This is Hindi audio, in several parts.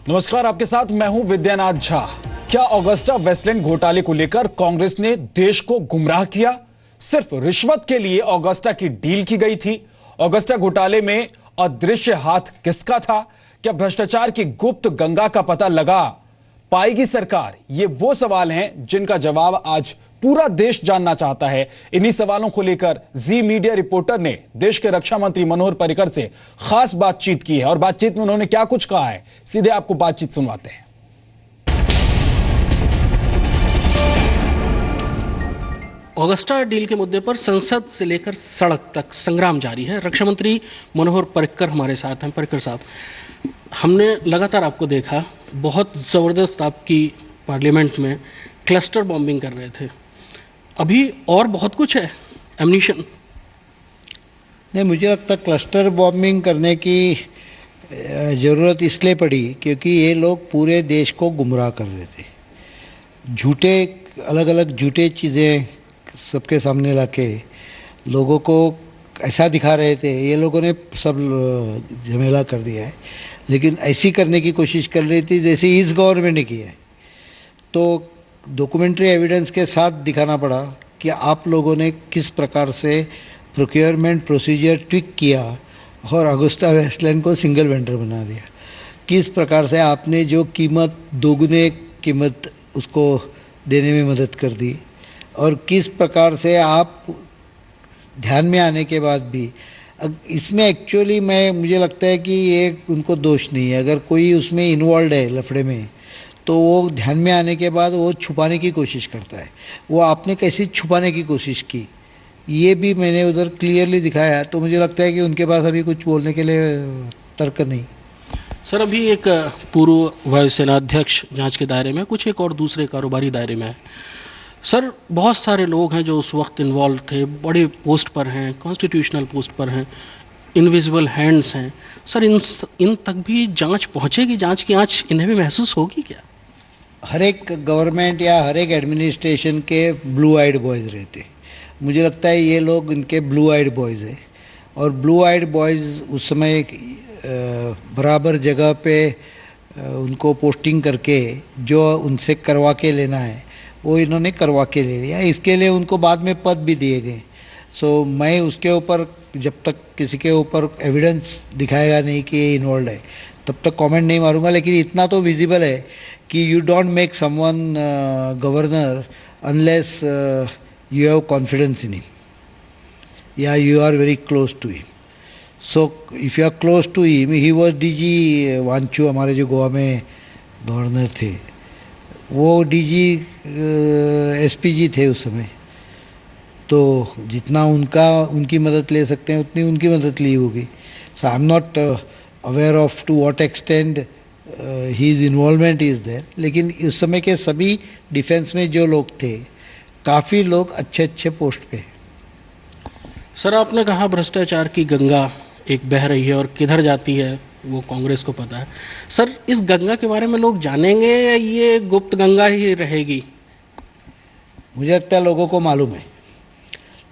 नमस्कार, आपके साथ मैं हूं विद्यानाथ झा। क्या ऑगस्टा वेस्टलैंड घोटाले को लेकर कांग्रेस ने देश को गुमराह किया? सिर्फ रिश्वत के लिए ऑगस्टा की डील की गई थी। ऑगस्टा घोटाले में अदृश्य हाथ किसका था? क्या भ्रष्टाचार की गुप्त गंगा का पता लगा पाएगी सरकार? ये वो सवाल हैं जिनका जवाब आज पूरा देश जानना चाहता है। इन्हीं सवालों को लेकर जी मीडिया रिपोर्टर ने देश के रक्षा मंत्री मनोहर पर्रिकर से खास बातचीत की है और बातचीत में उन्होंने क्या कुछ कहा है, सीधे आपको बातचीत सुनवाते हैं। ऑगस्टा डील के मुद्दे पर संसद से लेकर सड़क तक संग्राम जारी है। रक्षा मंत्री मनोहर पर्रिकर हमारे साथ हैं। पर्रिकर साहब, हमने लगातार आपको देखा, बहुत ज़बरदस्त आपकी पार्लियामेंट में क्लस्टर बॉम्बिंग कर रहे थे। अभी और बहुत कुछ है, एम्यूनिशन? नहीं, मुझे लगता है क्लस्टर बॉम्बिंग करने की ज़रूरत इसलिए पड़ी क्योंकि ये लोग पूरे देश को गुमराह कर रहे थे। झूठे, अलग अलग झूठे चीज़ें सबके सामने लाके लोगों को ऐसा दिखा रहे थे। ये लोगों ने सब झमेला कर दिया है, लेकिन ऐसी करने की कोशिश कर रही थी जैसे इस गवर्नमेंट ने की है। तो डॉक्यूमेंट्री एविडेंस के साथ दिखाना पड़ा कि आप लोगों ने किस प्रकार से प्रोक्योरमेंट प्रोसीजर ट्विक किया और ऑगस्टा वेस्टलैंड को सिंगल वेंडर बना दिया। किस प्रकार से आपने जो कीमत, दोगुने कीमत उसको देने में मदद कर दी, और किस प्रकार से आप ध्यान में आने के बाद भी इसमें एक्चुअली मुझे लगता है कि ये उनको दोष नहीं है। अगर कोई उसमें इन्वॉल्व है लफड़े में, तो वो ध्यान में आने के बाद वो छुपाने की कोशिश करता है। वो आपने कैसे छुपाने की कोशिश की, ये भी मैंने उधर क्लियरली दिखाया। तो मुझे लगता है कि उनके पास अभी कुछ बोलने के लिए तर्क नहीं। सर, अभी एक पूर्व वायुसेना अध्यक्ष जांच के दायरे में, कुछ एक और दूसरे कारोबारी दायरे में है। सर, बहुत सारे लोग हैं जो उस वक्त इन्वॉल्व थे, बड़े पोस्ट पर हैं, कॉन्स्टिट्यूशनल पोस्ट पर हैं, इनविजिबल हैंड्स हैं। सर, इन तक भी जांच पहुंचेगी? जांच की आंच इन्हें भी महसूस होगी क्या? हर एक गवर्नमेंट या हर एक एडमिनिस्ट्रेशन के ब्लू आइड बॉयज़ रहते। मुझे लगता है ये लोग इनके ब्लू आइड बॉयज़ हैं, और ब्लू आइड बॉयज़ उस समय बराबर जगह पे उनको पोस्टिंग करके जो उनसे करवा के लेना है वो इन्होंने करवा के ले लिया। इसके लिए उनको बाद में पद भी दिए गए। सो मैं उसके ऊपर, जब तक किसी के ऊपर एविडेंस दिखाएगा नहीं कि ये इन्वॉल्व है, तब तक कमेंट नहीं मारूंगा। लेकिन इतना तो विजिबल है कि you don't make someone governor unless you have confidence in him या you are very close to him. So if you are close to him, he was DG Wanchoo, हमारे जो गोवा में गवर्नर थे, वो डीजी एसपीजी थे उस समय। तो जितना उनकी मदद ले सकते हैं उतनी उनकी मदद ली होगी। So I am not aware of to what extent his involvement is there. लेकिन उस समय के सभी डिफेंस में जो लोग थे, काफ़ी लोग अच्छे अच्छे पोस्ट पे। सर, आपने कहा भ्रष्टाचार की गंगा एक बह रही है और किधर जाती है वो कांग्रेस को पता है। सर, इस गंगा के बारे में लोग जानेंगे या ये गुप्त गंगा ही रहेगी? मुझे लगता है लोगों को मालूम है।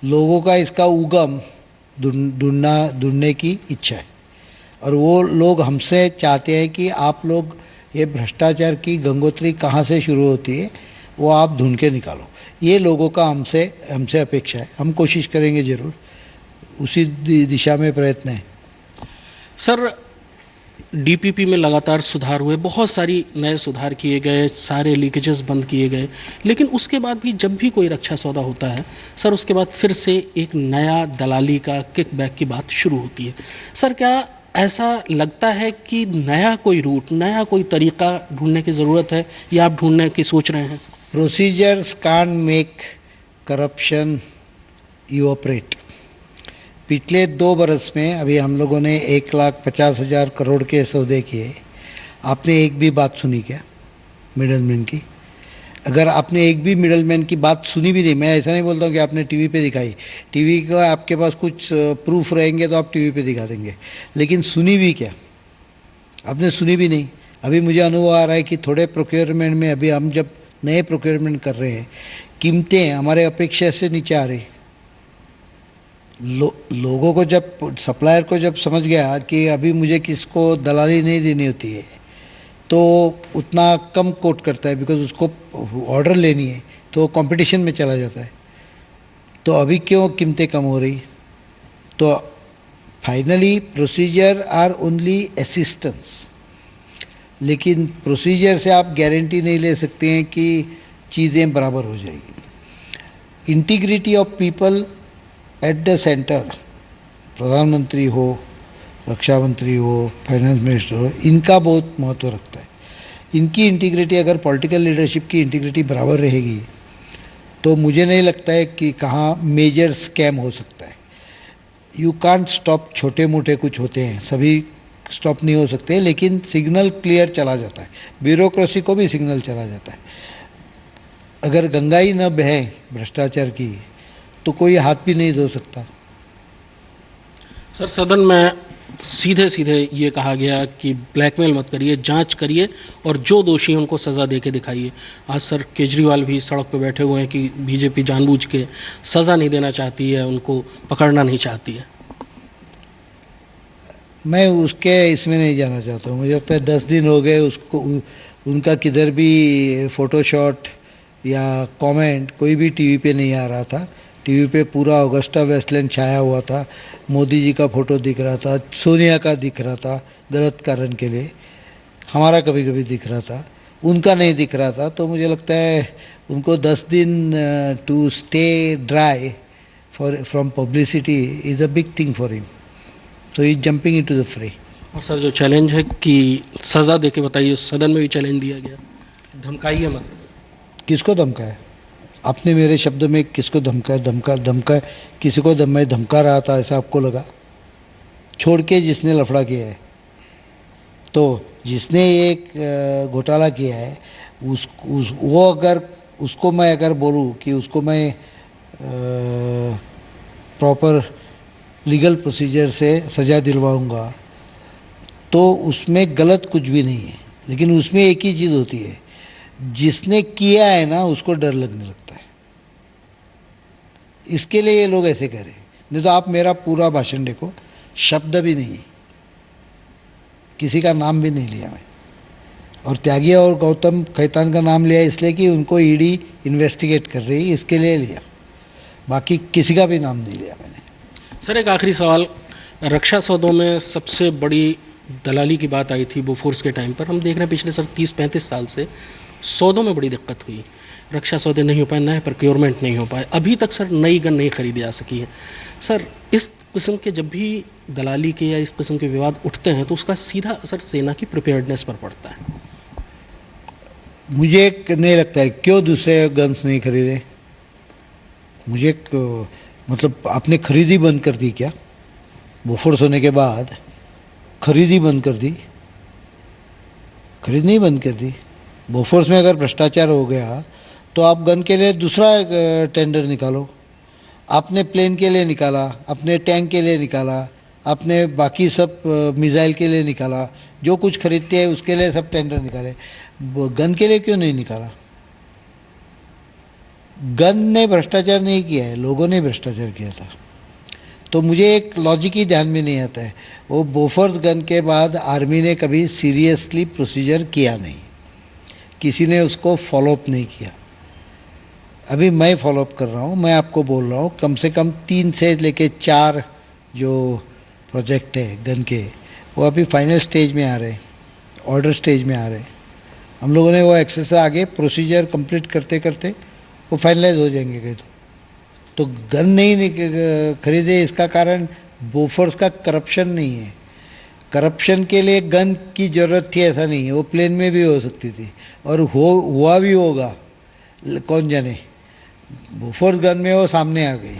लोगों का इसका उगम ढूंढने की इच्छा है, और वो लोग हमसे चाहते हैं कि आप लोग ये भ्रष्टाचार की गंगोत्री कहाँ से शुरू होती है वो आप ढूंढ के निकालो। ये लोगों का हमसे अपेक्षा है। हम कोशिश करेंगे ज़रूर, उसी दिशा में प्रयत्न है। सर, डीपीपी में लगातार सुधार हुए, बहुत सारी नए सुधार किए गए, सारे लीकेजेस बंद किए गए, लेकिन उसके बाद भी जब भी कोई रक्षा सौदा होता है सर, उसके बाद फिर से एक नया दलाली का किकबैक की बात शुरू होती है। सर, क्या ऐसा लगता है कि नया कोई रूट, नया कोई तरीका ढूंढने की ज़रूरत है या आप ढूंढने की सोच रहे हैं? Procedures can't make corruption evaporate. पिछले 2 बरस में अभी हम लोगों ने 1,50,000 करोड़ के सौदे किए। आपने एक भी बात सुनी क्या मिडलमैन की? अगर आपने एक भी मिडलमैन की बात सुनी भी नहीं, मैं ऐसा नहीं बोलता हूँ कि आपने टीवी पे दिखाई। टीवी का आपके पास कुछ प्रूफ रहेंगे तो आप टीवी पे दिखा देंगे, लेकिन सुनी भी क्या? आपने सुनी भी नहीं। अभी मुझे अनुभव आ रहा है कि थोड़े प्रोक्योरमेंट में, अभी हम जब नए प्रोक्योरमेंट कर रहे हैं, कीमतें हमारे अपेक्षा से नीचे आ रही। लोगों को जब, सप्लायर को जब समझ गया कि अभी मुझे किसको दलाली नहीं देनी होती है, तो उतना कम कोट करता है, बिकॉज उसको ऑर्डर लेनी है तो कंपटीशन में चला जाता है। तो अभी क्यों कीमतें कम हो रही? तो finally procedure are only assistance, लेकिन प्रोसीजर से आप गारंटी नहीं ले सकते हैं कि चीज़ें बराबर हो जाएगी। Integrity of people at the centre, प्रधानमंत्री हो, रक्षा मंत्री हो, फाइनेंस मिनिस्टर हो, इनका बहुत महत्व रखता है। इनकी इंटीग्रिटी, अगर पॉलिटिकल लीडरशिप की इंटीग्रिटी बराबर रहेगी तो मुझे नहीं लगता है कि कहाँ मेजर स्कैम हो सकता है। यू कांट स्टॉप, छोटे मोटे कुछ होते हैं, सभी स्टॉप नहीं हो सकते, लेकिन सिग्नल क्लियर चला जाता है, ब्यूरोक्रेसी को भी सिग्नल चला जाता है। अगर गंगा ही न बहे भ्रष्टाचार की तो कोई हाथ भी नहीं धो सकता। सर, सदन में सीधे सीधे ये कहा गया कि ब्लैकमेल मत करिए, जांच करिए और जो दोषी हैं उनको सज़ा दे के दिखाइए। आज सर केजरीवाल भी सड़क पर बैठे हुए हैं कि बीजेपी जानबूझ के सज़ा नहीं देना चाहती है, उनको पकड़ना नहीं चाहती है। मैं उसके इसमें नहीं जाना चाहता हूँ। मुझे लगता है 10 दिन हो गए उसको, उनका किधर भी फ़ोटोशॉट या कमेंट कोई भी टीवी पे नहीं आ रहा था। टीवी पे पूरा ऑगस्टा वेस्टलैंड छाया हुआ था, मोदी जी का फ़ोटो दिख रहा था, सोनिया का दिख रहा था गलत कारण के लिए, हमारा कभी कभी दिख रहा था, उनका नहीं दिख रहा था। तो मुझे लगता है उनको 10 दिन to stay dry from publicity is a big thing for him, so he is jumping into the fray. और सर जो चैलेंज है कि सज़ा दे के बताइए, सदन में भी चैलेंज दिया गया, धमकाइए मत। किसको धमकाया? आपने मेरे शब्द में किसको धमका किसी को मैं धमका रहा था ऐसा आपको लगा? छोड़ के जिसने लफड़ा किया है, तो जिसने एक घोटाला किया है वो अगर उसको मैं अगर बोलूँ कि उसको मैं प्रॉपर लीगल प्रोसीजर से सज़ा दिलवाऊंगा तो उसमें गलत कुछ भी नहीं है। लेकिन उसमें एक ही चीज़ होती है, जिसने किया है ना उसको डर लगने लगता है। इसके लिए ये लोग ऐसे करें। नहीं तो आप मेरा पूरा भाषण देखो, शब्द भी नहीं, किसी का नाम भी नहीं लिया मैं। और त्यागी और गौतम खैतान का नाम लिया इसलिए कि उनको ईडी इन्वेस्टिगेट कर रही है, इसके लिए लिया, बाकी किसी का भी नाम नहीं लिया मैंने। सर एक आखिरी सवाल, रक्षा सौदों में सबसे बड़ी दलाली की बात आई थी बोफोर्स के टाइम पर। हम देख रहे हैं पिछले सर 30-35 साल से सौदों में बड़ी दिक्कत हुई, रक्षा सौदे नहीं हो पाए, नए प्रोक्योरमेंट नहीं हो पाए, अभी तक सर नई गन नहीं खरीदी जा सकी है। सर इस किस्म के जब भी दलाली के या इस किस्म के विवाद उठते हैं तो उसका सीधा असर सेना की प्रिपेयर्डनेस पर पड़ता है। मुझे नहीं लगता है क्यों दूसरे गन्स नहीं खरीदे। मुझे मतलब आपने खरीदी बंद कर दी क्या? बोफोर्स होने के बाद खरीदी बंद कर दी? खरीद नहीं बंद कर दी। बोफोर्स में अगर भ्रष्टाचार हो गया तो आप गन के लिए दूसरा टेंडर निकालो। आपने प्लेन के लिए निकाला, अपने टैंक के लिए निकाला, आपने बाकी सब मिसाइल के लिए निकाला, जो कुछ खरीदते हैं उसके लिए सब टेंडर निकाले, गन के लिए क्यों नहीं निकाला? गन ने भ्रष्टाचार नहीं किया है, लोगों ने भ्रष्टाचार किया था। तो मुझे एक लॉजिक ही ध्यान में नहीं आता है। वो बोफोर्स गन के बाद आर्मी ने कभी सीरियसली प्रोसीजर किया नहीं, किसी ने उसको फॉलोअप नहीं किया। अभी मैं फॉलोअप कर रहा हूँ, मैं आपको बोल रहा हूँ कम से कम 3 से लेके 4 जो प्रोजेक्ट है गन के, वो अभी फाइनल स्टेज में आ रहे हैं, ऑर्डर स्टेज में आ रहे हैं। हम लोगों ने वो एक्सेस आगे प्रोसीजर कंप्लीट करते करते वो फाइनलाइज हो जाएंगे कहीं तो गन नहीं खरीदे, इसका कारण बोफोर्स का करप्शन नहीं है। करप्शन के लिए गन की ज़रूरत थी ऐसा नहीं है, वो प्लेन में भी हो सकती थी और हुआ भी होगा, कौन जाने। बोफोर्स गन में वो सामने आ गई।